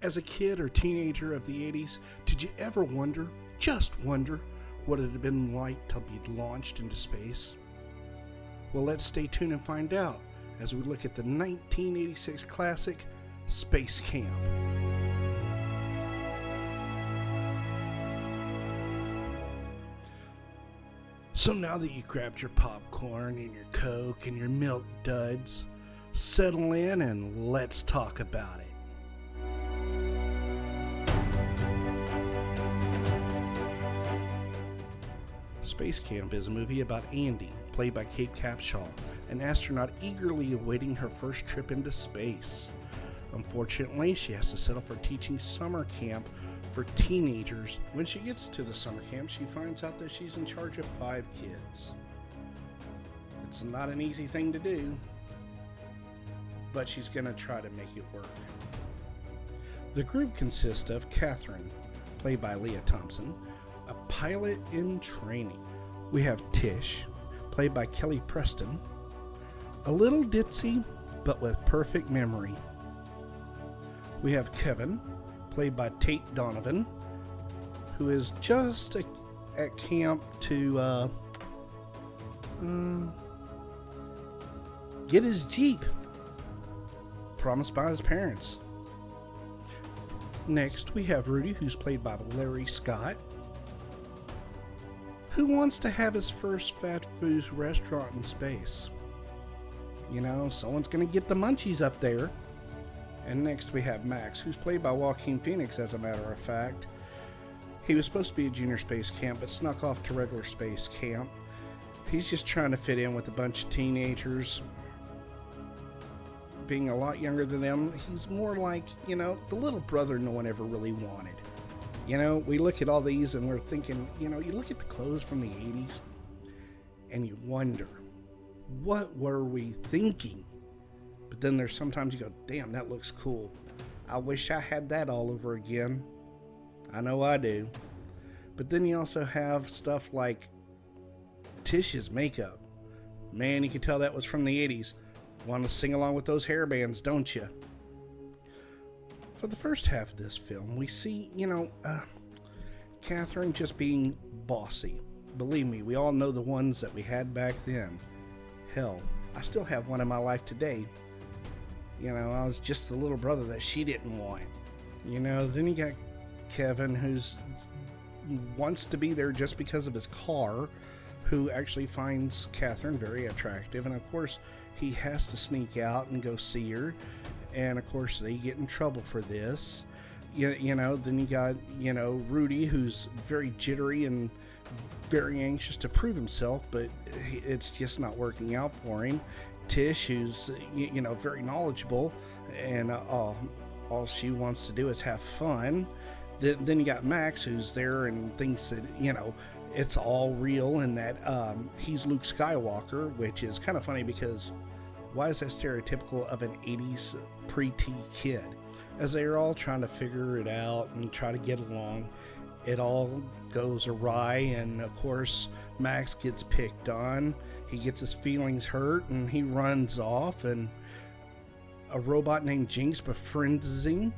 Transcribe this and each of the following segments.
As a kid or teenager of the 80s, did you ever wonder, just wonder, what it had been like to be launched into space? Well, let's stay tuned and find out as we look at the 1986 classic, Space Camp. So now that you grabbed your popcorn and your Coke and your Milk Duds, settle in and let's talk about it. Space Camp is a movie about Andy, played by Kate Capshaw, an astronaut eagerly awaiting her first trip into space. Unfortunately, she has to settle for teaching summer camp for teenagers. When she gets to the summer camp, she finds out that she's in charge of 5 kids. It's not an easy thing to do, but she's going to try to make it work. The group consists of Catherine, played by Leah Thompson, a pilot in training. We have Tish, played by Kelly Preston, a little ditzy, but with perfect memory. We have Kevin, played by Tate Donovan, who is just at camp to get his Jeep, promised by his parents. Next, we have Rudy, who's played by Larry Scott, who wants to have his first fast food restaurant in space. You know, someone's going to get the munchies up there. And next we have Max, who's played by Joaquin Phoenix, as a matter of fact. He was supposed to be a junior space camp, but snuck off to regular space camp. He's just trying to fit in with a bunch of teenagers. Being a lot younger than them, he's more like, the little brother no one ever really wanted. We look at all these and we're thinking, you look at the clothes from the 80s and you wonder, what were we thinking? But then there's sometimes you go, damn, that looks cool. I wish I had that all over again. I know I do. But then you also have stuff like Tish's makeup. Man, you can tell that was from the 80s. Want to sing along with those hair bands, don't you? For the first half of this film, we see, Catherine just being bossy. Believe me, we all know the ones that we had back then. Hell, I still have one in my life today. I was just the little brother that she didn't want. Then you got Kevin, who's wants to be there just because of his car, who actually finds Catherine very attractive. And of course, he has to sneak out and go see her. And of course, they get in trouble for this. Then you got, Rudy, who's very jittery and very anxious to prove himself, but it's just not working out for him. Tish, who's, very knowledgeable, and all she wants to do is have fun. Then you got Max, who's there and thinks that, it's all real and that he's Luke Skywalker, which is kind of funny because why is that stereotypical of an 80s preteen kid? As they're all trying to figure it out and try to get along, it all goes awry, and of course Max gets picked on. He gets his feelings hurt and he runs off, and a robot named Jinx befriends him,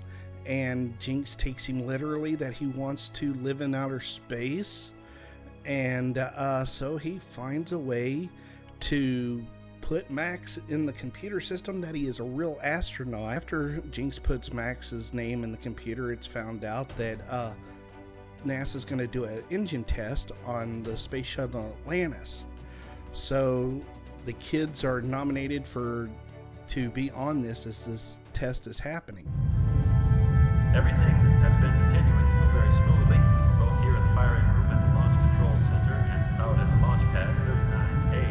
and Jinx takes him literally that he wants to live in outer space. And so he finds a way to put Max in the computer system that he is a real astronaut. After Jinx puts Max's name in the computer, it's found out that NASA's going to do an engine test on the space shuttle Atlantis. So the kids are nominated to be on this as this test is happening. Everything has been continuing to go very smoothly, both here in the firing room at the Launch Control Center and out at the launch pad 39A.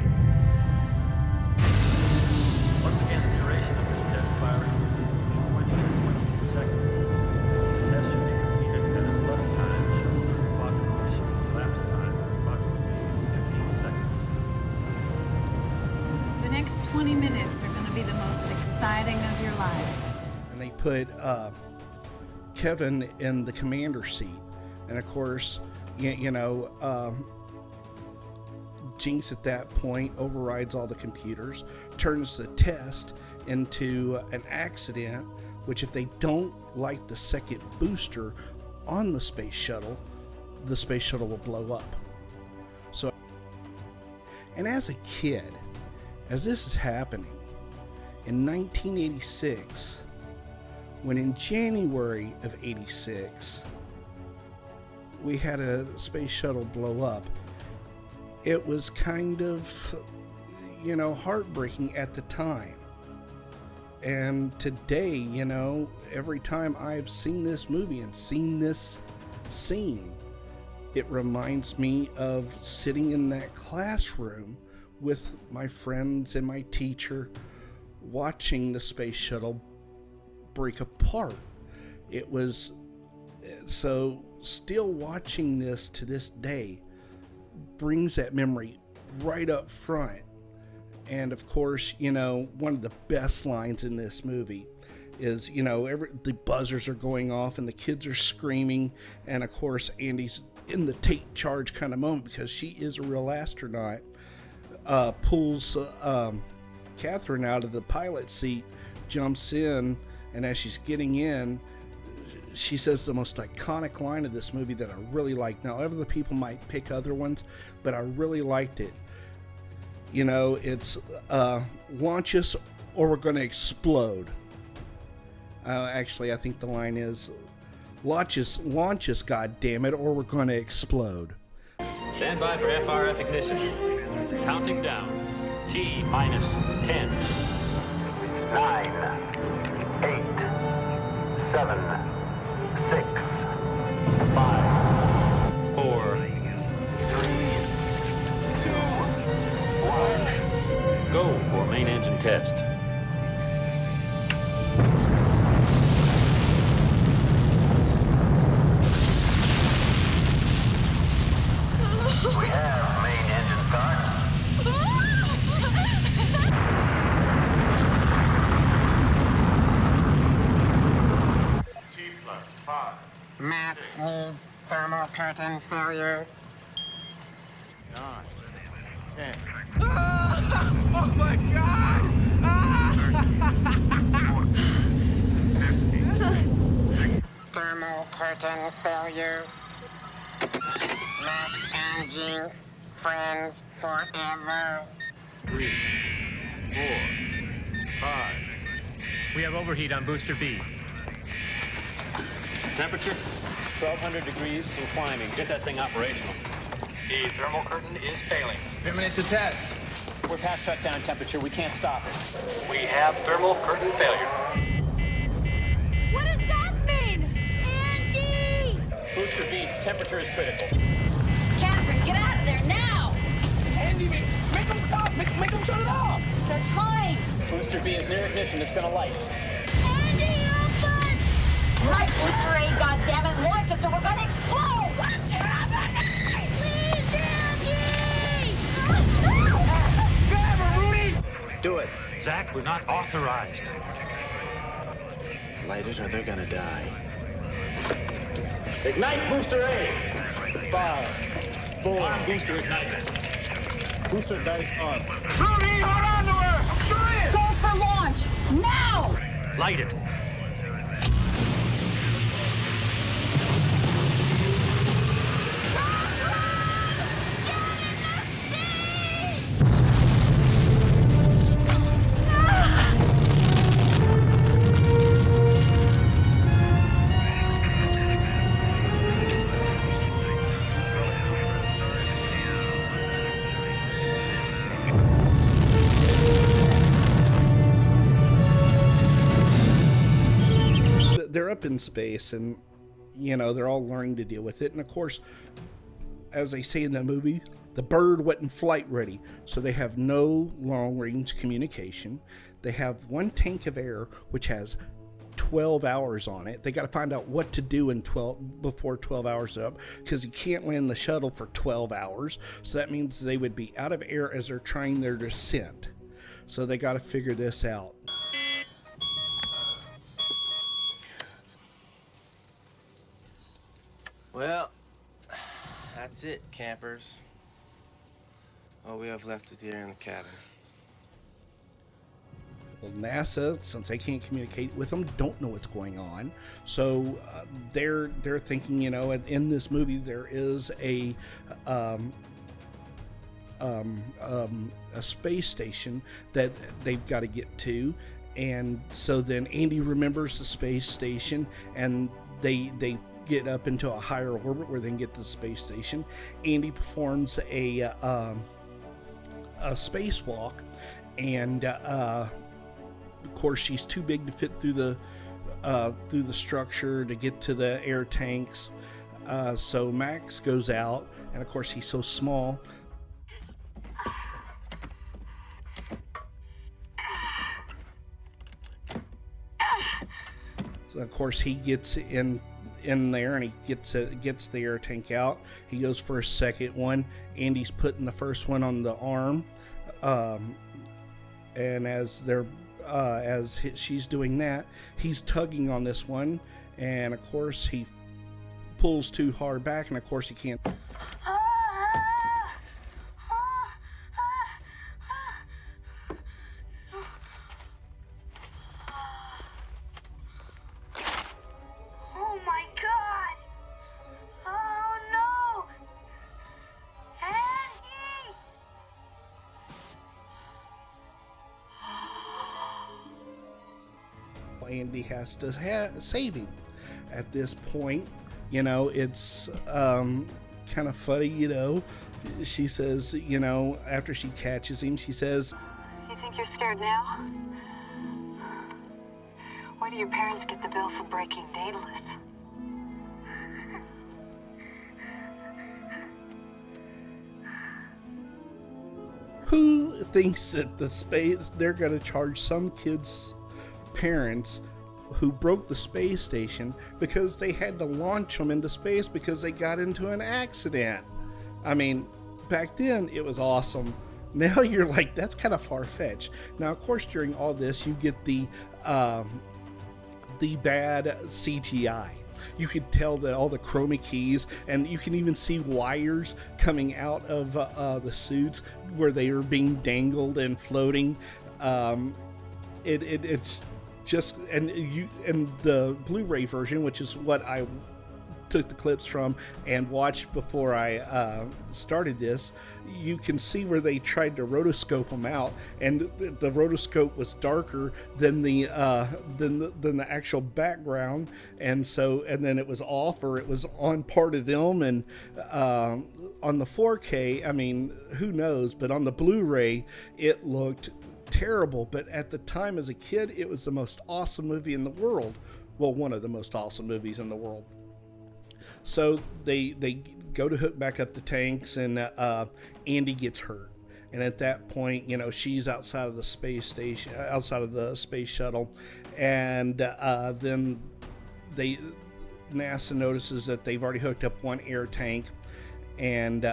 Once again, the duration of this test firing is 22 seconds. The test should be completed at as less time shows the clock ignition elapsed time of approximately 15 seconds. The next 20 minutes are going to be the most exciting of your life. And they put Kevin in the commander seat, and of course, Jinx at that point overrides all the computers, turns the test into an accident which if they don't light the second booster on the space shuttle will blow up. So, and as a kid, as this is happening, in 1986, when in January of 86, we had a space shuttle blow up, it was kind of, heartbreaking at the time. And today, every time I've seen this movie and seen this scene, it reminds me of sitting in that classroom with my friends and my teacher watching the space shuttle break apart. It was so, still watching this to this day brings that memory right up front. And of course, one of the best lines in this movie is, the buzzers are going off and the kids are screaming. And of course, Andy's in the take charge kind of moment because she is a real astronaut, pulls Catherine out of the pilot seat, jumps in, and as she's getting in, she says the most iconic line of this movie that I really like. Now, other people might pick other ones, but I really liked it. It's launch us or we're going to explode. Actually, I think the line is launch us, goddammit, or we're going to explode. Stand by for FRF ignition. Counting down. T minus 10. 9, 8, 7, 6, 5, 4. 2, 1. Go for main engine test. We have main engine start. T+5. Max needs thermal curtain failure. 9, 10. Oh my God! Thermal curtain failure. Max and Jinx, friends forever. 3, 4, 5. We have overheat on booster B. Temperature 1200 degrees and climbing. Get that thing operational. The thermal curtain is failing. 3 minutes to test. We're past shutdown temperature. We can't stop it. We have thermal curtain failure. What does that mean? Andy! Booster B, temperature is critical. Catherine, get out of there now! Andy, make them stop. Make them turn it off. They're trying! Booster B is near ignition. It's gonna light. Andy, help us! Right, booster A, goddammit, launch us or we're gonna explode! What's happening? Please, Andy! Grab her, Rudy. Do it. Zach, we're not authorized. Light it or they're gonna die. Ignite booster A. 5, 4. Arm booster ignited. Booster dice on. Rudy, hold on to her! Try it! Go for launch! Now! Light it. They're up in space and, they're all learning to deal with it. And of course, as they say in the movie, the bird wasn't flight ready. So they have no long range communication. They have one tank of air, which has 12 hours on it. They got to find out what to do before 12 hours up, because you can't land the shuttle for 12 hours. So that means they would be out of air as they're trying their descent. So they got to figure this out. Well, that's it, campers. All we have left is the air in the cabin. Well, NASA, since they can't communicate with them, don't know what's going on. So they're thinking, in this movie there is a space station that they've got to get to, and so then Andy remembers the space station, and they get up into a higher orbit where they can get to the space station. Andy performs a spacewalk, and of course she's too big to fit through the structure to get to the air tanks. So Max goes out, and of course he's so small. So of course he gets in there, and he gets the air tank out. He goes for a second one. Andy's putting the first one on the arm, and as she's doing that, he's tugging on this one, and of course he pulls too hard back, and of course he can't. Andy has to save him. At this point, it's kind of funny, she says, after she catches him, she says, "You think you're scared now? Why do your parents get the bill for breaking Daedalus?" Who thinks that they're going to charge some kids' parents who broke the space station because they had to launch them into space because they got into an accident? I mean, back then it was awesome. Now you're like, that's kind of far-fetched. Now, of course, during all this, you get the bad CGI. You could tell that all the chroma keys, and you can even see wires coming out of the suits where they are being dangled and floating. It's just, and the Blu-ray version, which is what I took the clips from and watched before I started this, you can see where they tried to rotoscope them out, and the rotoscope was darker than the actual background, and then it was off, or it was on part of them, and on the 4K, I mean, who knows, but on the Blu-ray it looked terrible. But at the time, as a kid, it was the most awesome movie in the world. Well, one of the most awesome movies in the world. So they go to hook back up the tanks, and Andy gets hurt. And at that point, she's outside of the space station, outside of the space shuttle, and then NASA notices that they've already hooked up one air tank, and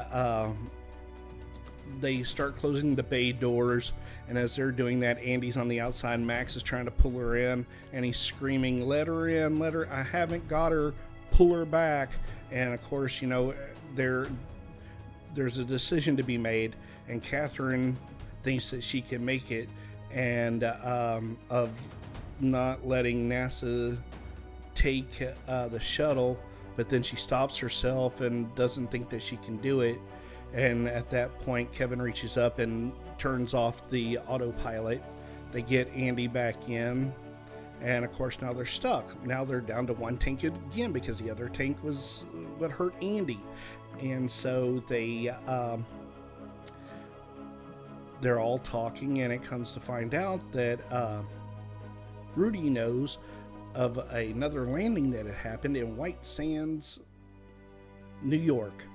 they start closing the bay doors. And as they're doing that, Andy's on the outside. Max is trying to pull her in, and he's screaming, "Let her in, let her, I haven't got her, pull her back." And of course, there's a decision to be made, and Catherine thinks that she can make it, and of not letting NASA take the shuttle, but then she stops herself and doesn't think that she can do it. And at that point, Kevin reaches up and turns off the autopilot. They get Andy back in, and of course now they're stuck. Now they're down to one tank again because the other tank was what hurt Andy. And so they're all talking, and it comes to find out that Rudy knows of another landing that had happened in White Sands, New York.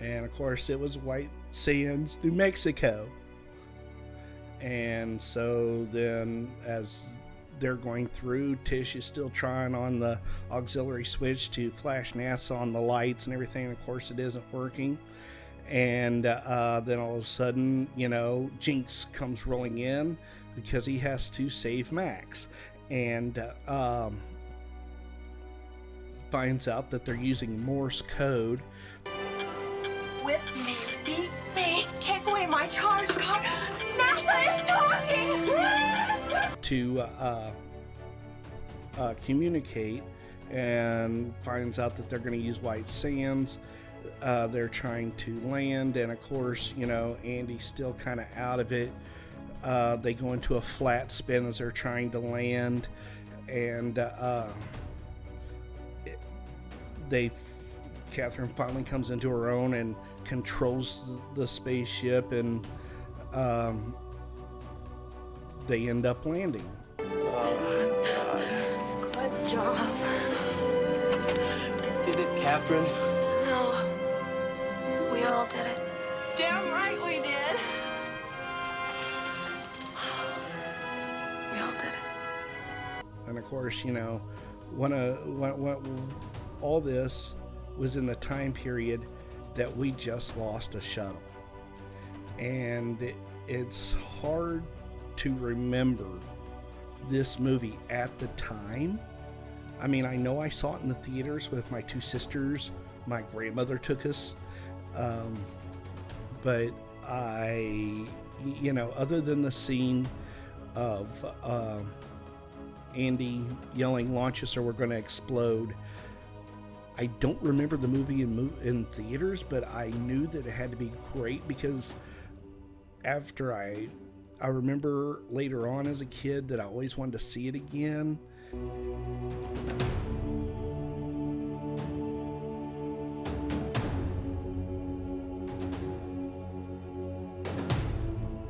And of course it was White Sands, New Mexico. And so then as they're going through, Tish is still trying on the auxiliary switch to flash NASA on the lights and everything. Of course it isn't working. And then all of a sudden, Jinx comes rolling in because he has to save Max. And finds out that they're using Morse code. Whip me, beat me, take away my charge card. NASA is talking! to communicate and finds out that they're going to use White Sands. They're trying to land, and of course, you know, Andy's still kind of out of it. They go into a flat spin as they're trying to land, and Catherine finally comes into her own and controls the spaceship, and they end up landing. Good job. Did it, Catherine? No. We all did it. Damn right we did. We all did it. And of course, you know, when all this was in the time period that we just lost a shuttle. And it's hard to remember this movie at the time. I mean, I know I saw it in the theaters with my two sisters. My grandmother took us. But you know, other than the scene of Andy yelling, "Launch us or we're going to explode," I don't remember the movie in theaters, but I knew that it had to be great because after I remember later on as a kid that I always wanted to see it again.